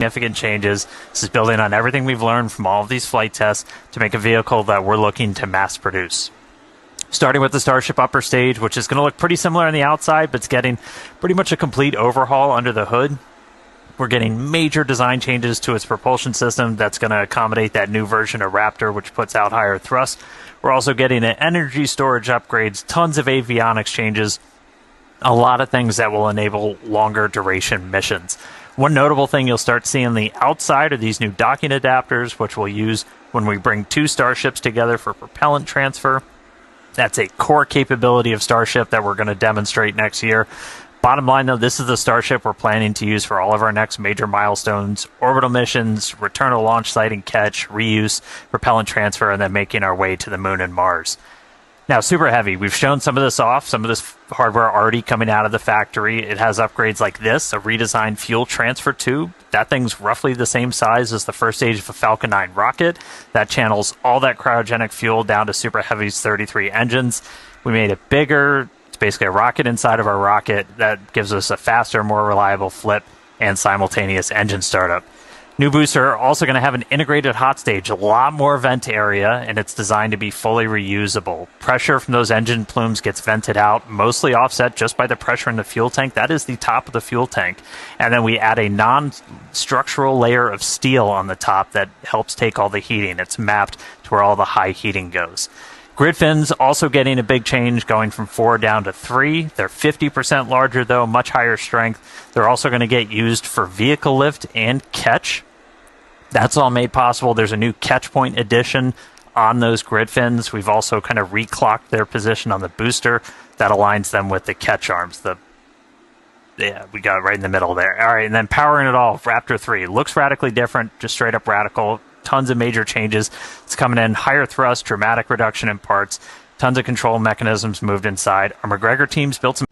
significant changes. This is building on everything we've learned from all of these flight tests to make a vehicle that we're looking to mass produce. Starting with the Starship upper stage, which is going to look pretty similar on the outside, but it's getting pretty much a complete overhaul under the hood. We're getting major design changes to its propulsion system that's going to accommodate that new version of Raptor, which puts out higher thrust. We're also getting an energy storage upgrades, tons of avionics changes, a lot of things that will enable longer duration missions. One notable thing you'll start seeing on the outside are these new docking adapters, which we'll use when we bring two Starships together for propellant transfer. That's a core capability of Starship that we're going to demonstrate next year. Bottom line, though, this is the Starship we're planning to use for all of our next major milestones: orbital missions, return to launch site and catch, reuse, propellant transfer, and then making our way to the Moon and Mars. Now, Super Heavy, we've shown some of this off, some of this hardware already coming out of the factory. It has upgrades like this, a redesigned fuel transfer tube. That thing's roughly the same size as the first stage of a Falcon 9 rocket. That channels all that cryogenic fuel down to Super Heavy's 33 engines. We made it bigger. It's basically a rocket inside of our rocket that gives us a faster, more reliable flip and simultaneous engine startup. New booster also going to have an integrated hot stage, a lot more vent area, and it's designed to be fully reusable. Pressure from those engine plumes gets vented out, mostly offset just by the pressure in the fuel tank. That is the top of the fuel tank. And then we add a non-structural layer of steel on the top that helps take all the heating. It's mapped to where all the high heating goes. Grid fins also getting a big change, going from 4 down to 3. They're 50% larger, though, much higher strength. They're also going to get used for vehicle lift and catch. That's all made possible. There's a new catch point addition on those grid fins. We've also kind of reclocked their position on the booster. That aligns them with the catch arms. Yeah, we got it right in the middle there. All right, and then powering it all, Raptor 3. Looks radically different, just straight up radical. Tons of major changes. It's coming in higher thrust, dramatic reduction in parts, tons of control mechanisms moved inside. Our McGregor team's built some